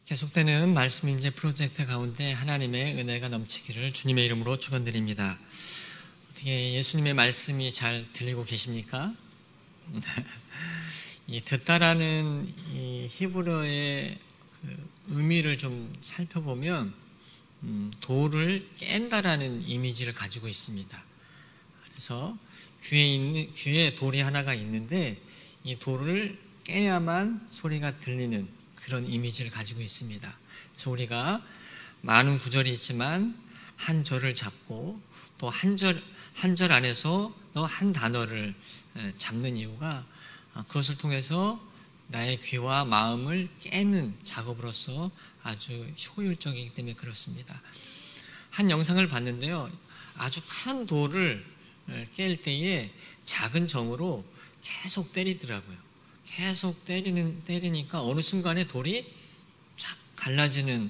계속되는 말씀 임재 프로젝트 가운데 하나님의 은혜가 넘치기를 주님의 이름으로 축원드립니다. 어떻게 예수님의 말씀이 잘 들리고 계십니까? 이 듣다라는 이 히브리어의 그 의미를 좀 살펴보면 돌을 깬다라는 이미지를 가지고 있습니다. 그래서 귀에 돌이 하나가 있는데 이 돌을 깨야만 소리가 들리는 그런 이미지를 가지고 있습니다. 그래서 우리가 많은 구절이 있지만 한 절을 잡고 또 한 절 안에서 또 한 단어를 잡는 이유가 그것을 통해서 나의 귀와 마음을 깨는 작업으로서 아주 효율적이기 때문에 그렇습니다. 한 영상을 봤는데요. 아주 큰 돌을 깰 때에 작은 점으로 계속 때리더라고요. 계속 때리니까 어느 순간에 돌이 쫙 갈라지는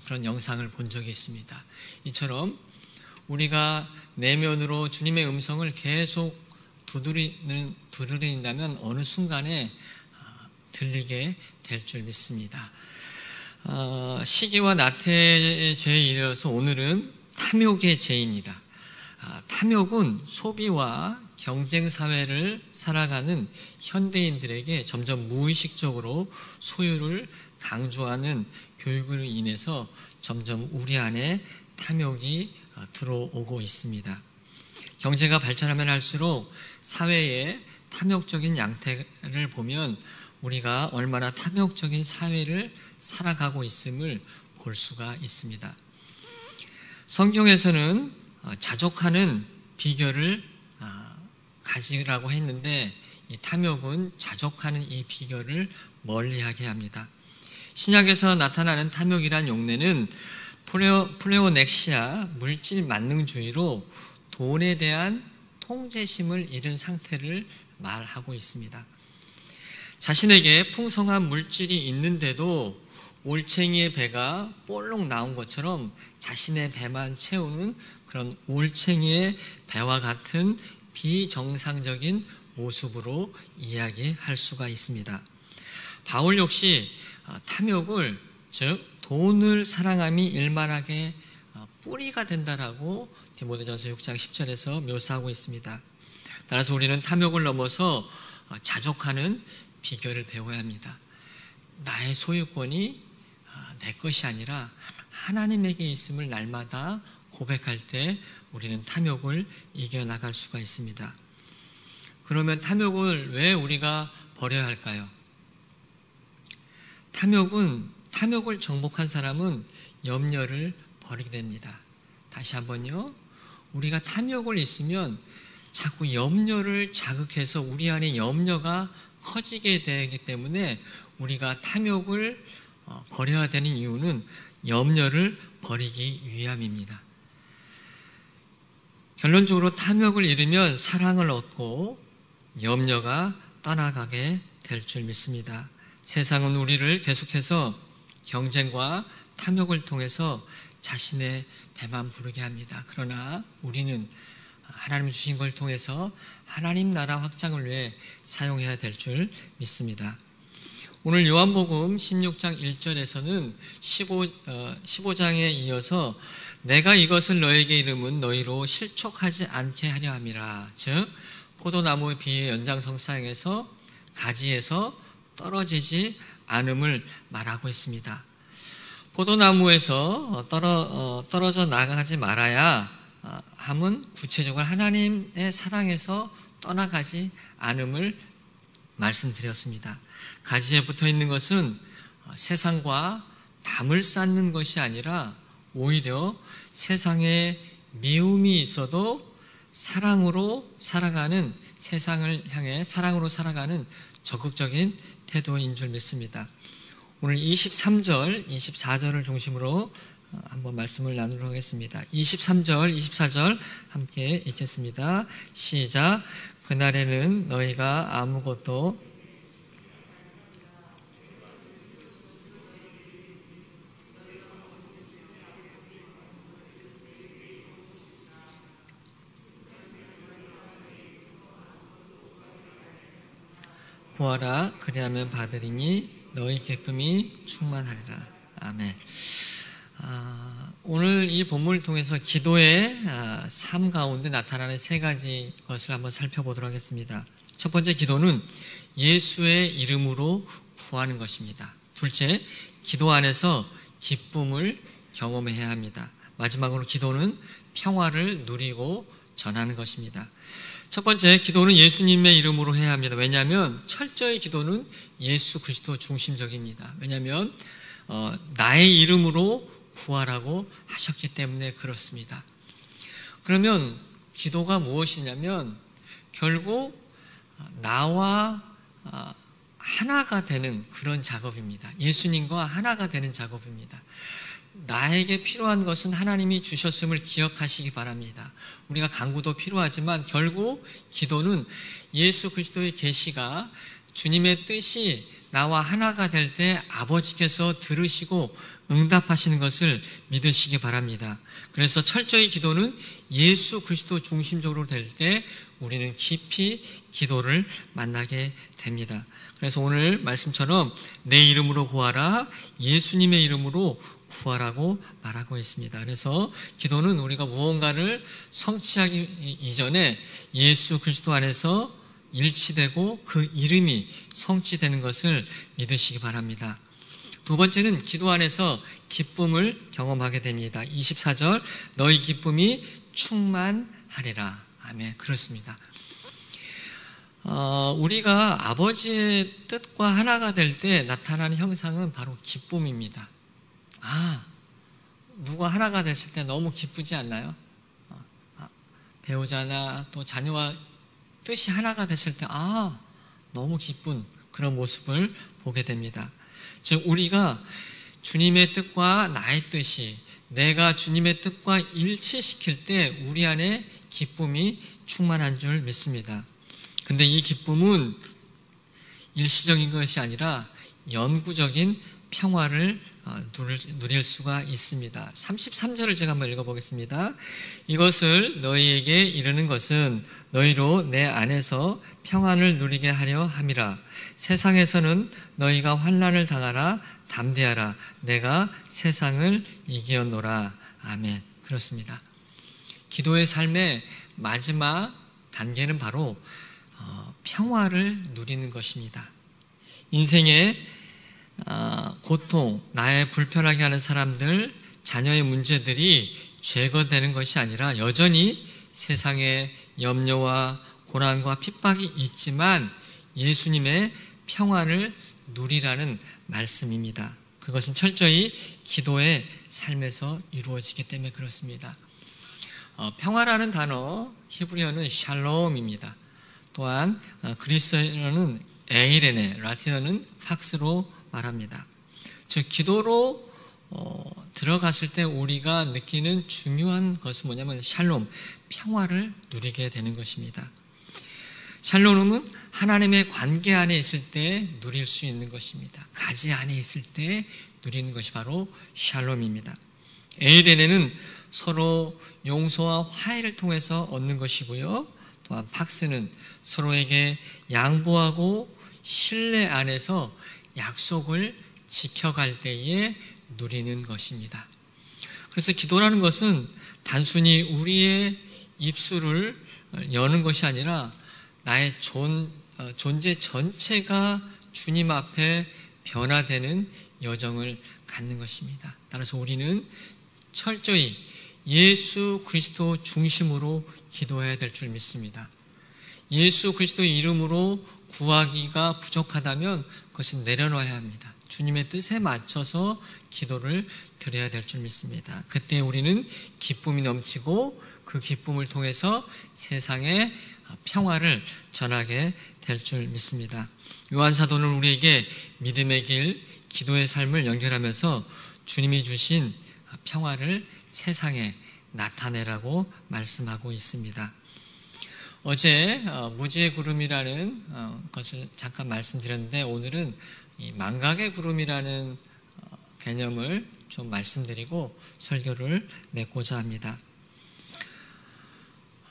그런 영상을 본 적이 있습니다. 이처럼 우리가 내면으로 주님의 음성을 계속 두드린다면 어느 순간에 들리게 될 줄 믿습니다. 시기와 나태의 죄에 이르러서 오늘은 탐욕의 죄입니다. 탐욕은 소비와 경쟁 사회를 살아가는 현대인들에게 점점 무의식적으로 소유를 강조하는 교육으로 인해서 점점 우리 안에 탐욕이 들어오고 있습니다. 경제가 발전하면 할수록 사회의 탐욕적인 양태를 보면 우리가 얼마나 탐욕적인 사회를 살아가고 있음을 볼 수가 있습니다. 성경에서는 자족하는 비결을 가지라고 했는데 이 탐욕은 자족하는 이 비결을 멀리하게 합니다. 신약에서 나타나는 탐욕이란 용례는 플레오넥시아 물질 만능주의로 돈에 대한 통제심을 잃은 상태를 말하고 있습니다. 자신에게 풍성한 물질이 있는데도 올챙이의 배가 볼록 나온 것처럼 자신의 배만 채우는 그런 올챙이의 배와 같은 비정상적인 모습으로 이야기할 수가 있습니다. 바울 역시 탐욕을, 즉 돈을 사랑함이 일만하게 뿌리가 된다라고 디모데전서 6장 10절에서 묘사하고 있습니다. 따라서 우리는 탐욕을 넘어서 자족하는 비결을 배워야 합니다. 나의 소유권이 내 것이 아니라 하나님에게 있음을 날마다 고백할 때 우리는 탐욕을 이겨나갈 수가 있습니다. 그러면 탐욕을 왜 우리가 버려야 할까요? 탐욕을 정복한 사람은 염려를 버리게 됩니다. 다시 한번요. 우리가 탐욕을 있으면 자꾸 염려를 자극해서 우리 안에 염려가 커지게 되기 때문에 우리가 탐욕을 버려야 되는 이유는 염려를 버리기 위함입니다. 결론적으로 탐욕을 잃으면 사랑을 얻고 염려가 떠나가게 될 줄 믿습니다. 세상은 우리를 계속해서 경쟁과 탐욕을 통해서 자신의 배만 부르게 합니다. 그러나 우리는 하나님 주신 걸 통해서 하나님 나라 확장을 위해 사용해야 될 줄 믿습니다. 오늘 요한복음 16장 1절에서는 15장에 이어서 내가 이것을 너에게 이름은 너희로 실족하지 않게 하려 함이라. 즉 포도나무의 비유의 연장선상에서 가지에서 떨어지지 않음을 말하고 있습니다. 포도나무에서 떨어져 나가지 말아야 함은 구체적으로 하나님의 사랑에서 떠나가지 않음을 말씀드렸습니다. 가지에 붙어 있는 것은 세상과 담을 쌓는 것이 아니라 오히려 세상에 미움이 있어도 사랑으로 살아가는, 세상을 향해 사랑으로 살아가는 적극적인 태도인 줄 믿습니다. 오늘 23절, 24절을 중심으로 한번 말씀을 나누도록 하겠습니다. 23절, 24절 함께 읽겠습니다. 시작. 그날에는 너희가 아무것도 구하라 그리하면 받으리니 너희 기쁨이 충만하리라. 아멘. 오늘 이 본문을 통해서 기도의 삶 가운데 나타나는 세 가지 것을 한번 살펴보도록 하겠습니다. 첫 번째, 기도는 예수의 이름으로 구하는 것입니다. 둘째, 기도 안에서 기쁨을 경험해야 합니다. 마지막으로, 기도는 평화를 누리고 전하는 것입니다. 첫 번째, 기도는 예수님의 이름으로 해야 합니다. 왜냐하면 철저히 기도는 예수 그리스도 중심적입니다. 왜냐하면 나의 이름으로 구하라고 하셨기 때문에 그렇습니다. 그러면 기도가 무엇이냐면 결국 나와 하나가 되는 그런 작업입니다. 예수님과 하나가 되는 작업입니다. 나에게 필요한 것은 하나님이 주셨음을 기억하시기 바랍니다. 우리가 간구도 필요하지만 결국 기도는 예수 그리스도의 계시가 주님의 뜻이 나와 하나가 될 때 아버지께서 들으시고 응답하시는 것을 믿으시기 바랍니다. 그래서 철저히 기도는 예수 그리스도 중심적으로 될 때 우리는 깊이 기도를 만나게 됩니다. 그래서 오늘 말씀처럼 내 이름으로 구하라, 예수님의 이름으로 구하라고 말하고 있습니다. 그래서 기도는 우리가 무언가를 성취하기 이전에 예수 그리스도 안에서 일치되고 그 이름이 성취되는 것을 믿으시기 바랍니다. 두 번째는 기도 안에서 기쁨을 경험하게 됩니다. 24절, 너희 기쁨이 충만하리라. 아멘. 그렇습니다. 우리가 아버지의 뜻과 하나가 될 때 나타나는 형상은 바로 기쁨입니다. 누가 하나가 됐을 때 너무 기쁘지 않나요? 배우자나 또 자녀와 뜻이 하나가 됐을 때 너무 기쁜 그런 모습을 보게 됩니다. 즉 우리가 주님의 뜻과 나의 뜻이 내가 주님의 뜻과 일치시킬 때 우리 안에 기쁨이 충만한 줄 믿습니다. 근데 이 기쁨은 일시적인 것이 아니라 영구적인 평화를 누릴 수가 있습니다. 33절을 제가 한번 읽어보겠습니다. 이것을 너희에게 이르는 것은 너희로 내 안에서 평안을 누리게 하려 함이라. 세상에서는 너희가 환난을 당하라. 담대하라. 내가 세상을 이기었노라. 아멘. 그렇습니다. 기도의 삶의 마지막 단계는 바로 평화를 누리는 것입니다. 인생의 고통, 나의 불편하게 하는 사람들, 자녀의 문제들이 제거되는 것이 아니라 여전히 세상에 염려와 고난과 핍박이 있지만 예수님의 평화를 누리라는 말씀입니다. 그것은 철저히 기도의 삶에서 이루어지기 때문에 그렇습니다. 평화라는 단어, 히브리어는 샬롬입니다. 또한 그리스어는 에이레네, 라틴어는 팍스로 말합니다. 즉 기도로 들어갔을 때 우리가 느끼는 중요한 것은 뭐냐면 샬롬, 평화를 누리게 되는 것입니다. 샬롬은 하나님의 관계 안에 있을 때 누릴 수 있는 것입니다. 가지 안에 있을 때 누리는 것이 바로 샬롬입니다. 에이레네는 서로 용서와 화해를 통해서 얻는 것이고요. 또한 팍스는 서로에게 양보하고 신뢰 안에서 약속을 지켜갈 때에 누리는 것입니다. 그래서 기도라는 것은 단순히 우리의 입술을 여는 것이 아니라 나의 존재 전체가 주님 앞에 변화되는 여정을 갖는 것입니다. 따라서 우리는 철저히 예수 그리스도 중심으로 기도해야 될 줄 믿습니다. 예수 그리스도의 이름으로 구하기가 부족하다면 그것은 내려놔야 합니다. 주님의 뜻에 맞춰서 기도를 드려야 될 줄 믿습니다. 그때 우리는 기쁨이 넘치고 그 기쁨을 통해서 세상에 평화를 전하게 될 줄 믿습니다. 요한 사도는 우리에게 믿음의 길, 기도의 삶을 연결하면서 주님이 주신 평화를 세상에 나타내라고 말씀하고 있습니다. 어제 무지의 구름이라는 것을 잠깐 말씀드렸는데 오늘은 이 망각의 구름이라는 개념을 좀 말씀드리고 설교를 맺고자 합니다.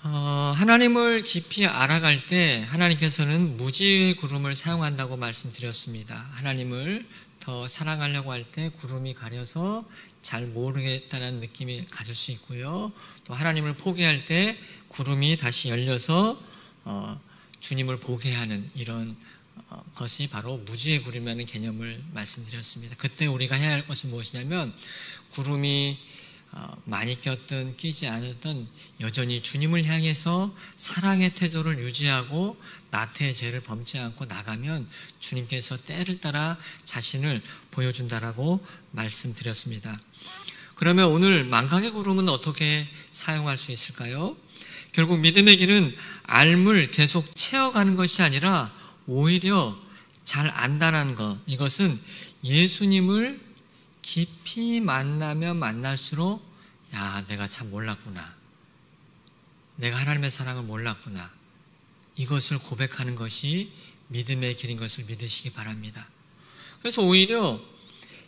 하나님을 깊이 알아갈 때 하나님께서는 무지의 구름을 사용한다고 말씀드렸습니다. 하나님을 더 더 사랑하려고 할 때 구름이 가려서 잘 모르겠다는 느낌이 가질 수 있고요. 또 하나님을 포기할 때 구름이 다시 열려서 주님을 보게 하는 이런 것이 바로 무지의 구름이라는 개념을 말씀드렸습니다. 그때 우리가 해야 할 것은 무엇이냐면 구름이 많이 꼈든 끼지 않았든 여전히 주님을 향해서 사랑의 태도를 유지하고 나태의 죄를 범치 않고 나가면 주님께서 때를 따라 자신을 보여준다라고 말씀드렸습니다. 그러면 오늘 망각의 구름은 어떻게 사용할 수 있을까요? 결국 믿음의 길은 알물 계속 채워가는 것이 아니라 오히려 잘 안다는 것, 이것은 예수님을 깊이 만나면 만날수록 내가 참 몰랐구나. 내가 하나님의 사랑을 몰랐구나. 이것을 고백하는 것이 믿음의 길인 것을 믿으시기 바랍니다. 그래서 오히려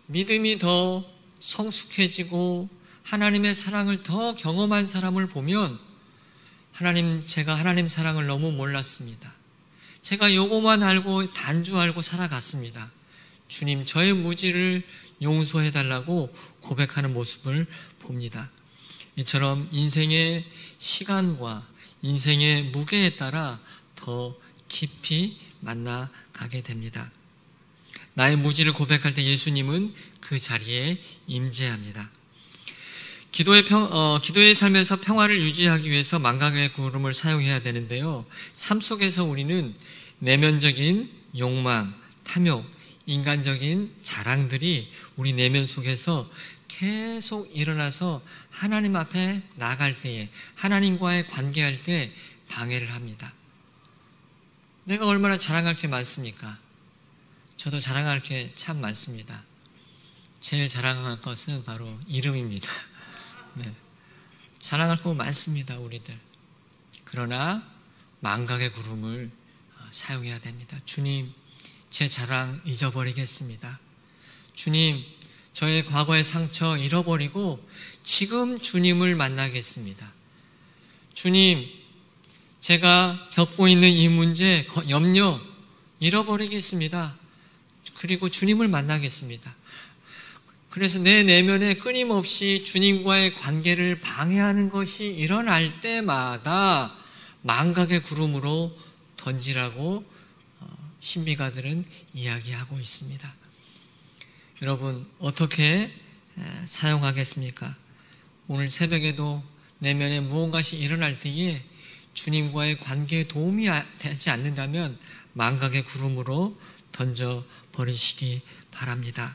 믿음이 더 성숙해지고 하나님의 사랑을 더 경험한 사람을 보면 제가 하나님 사랑을 너무 몰랐습니다. 제가 요거만 알고 단주 알고 살아갔습니다. 주님, 저의 무지를 용서해달라고 고백하는 모습을 봅니다. 이처럼 인생의 시간과 인생의 무게에 따라 더 깊이 만나가게 됩니다. 나의 무지를 고백할 때 예수님은 그 자리에 임재합니다. 기도의 삶에서 평화를 유지하기 위해서 망각의 구름을 사용해야 되는데요. 삶 속에서 우리는 내면적인 욕망, 탐욕, 인간적인 자랑들이 우리 내면 속에서 계속 일어나서 하나님 앞에 나갈 때에, 하나님과의 관계할 때 방해를 합니다. 내가 얼마나 자랑할 게 많습니까? 저도 자랑할 게 참 많습니다. 제일 자랑할 것은 바로 이름입니다. 네. 자랑할 거 많습니다, 우리들. 그러나 망각의 구름을 사용해야 됩니다. 주님, 제 자랑 잊어버리겠습니다. 주님, 저의 과거의 상처 잃어버리고 지금 주님을 만나겠습니다. 주님, 제가 겪고 있는 이 문제, 염려 잃어버리겠습니다. 그리고 주님을 만나겠습니다. 그래서 내 내면에 끊임없이 주님과의 관계를 방해하는 것이 일어날 때마다 망각의 구름으로 던지라고 신비가들은 이야기하고 있습니다. 여러분, 어떻게 사용하겠습니까? 오늘 새벽에도 내면에 무언가시 일어날 때에 주님과의 관계에 도움이 되지 않는다면 망각의 구름으로 던져버리시기 바랍니다.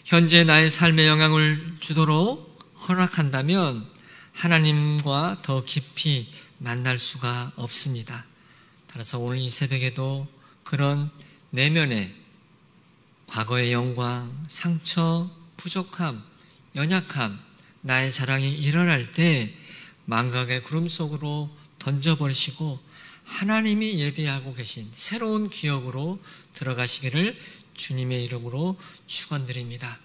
현재 나의 삶에 영향을 주도록 허락한다면 하나님과 더 깊이 만날 수가 없습니다. 따라서 오늘 이 새벽에도 그런 내면의 과거의 영광, 상처, 부족함, 연약함, 나의 자랑이 일어날 때 망각의 구름 속으로 던져버리시고 하나님이 예비하고 계신 새로운 기억으로 들어가시기를 주님의 이름으로 축원드립니다.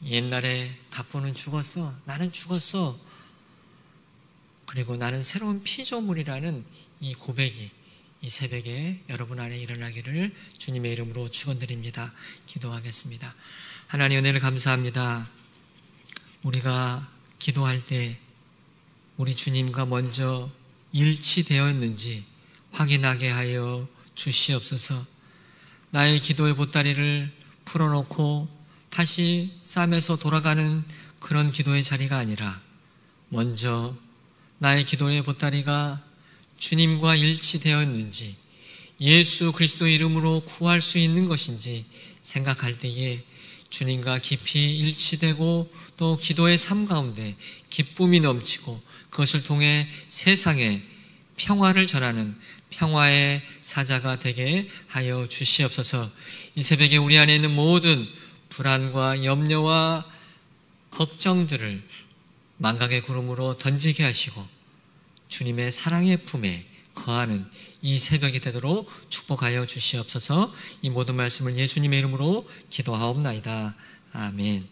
옛날에 갑부는 죽었어. 나는 죽었어. 그리고 나는 새로운 피조물이라는 이 고백이 이 새벽에 여러분 안에 일어나기를 주님의 이름으로 축원드립니다. 기도하겠습니다. 하나님 은혜를 감사합니다. 우리가 기도할 때 우리 주님과 먼저 일치되어 있는지 확인하게 하여 주시옵소서. 나의 기도의 보따리를 풀어놓고 다시 쌈에서 돌아가는 그런 기도의 자리가 아니라 먼저 나의 기도의 보따리가 주님과 일치되어 있는지 예수 그리스도 이름으로 구할 수 있는 것인지 생각할 때에 주님과 깊이 일치되고 또 기도의 삶 가운데 기쁨이 넘치고 그것을 통해 세상에 평화를 전하는 평화의 사자가 되게 하여 주시옵소서. 이 새벽에 우리 안에 있는 모든 불안과 염려와 걱정들을 망각의 구름으로 던지게 하시고 주님의 사랑의 품에 거하는 이 새벽이 되도록 축복하여 주시옵소서. 이 모든 말씀을 예수님의 이름으로 기도하옵나이다. 아멘.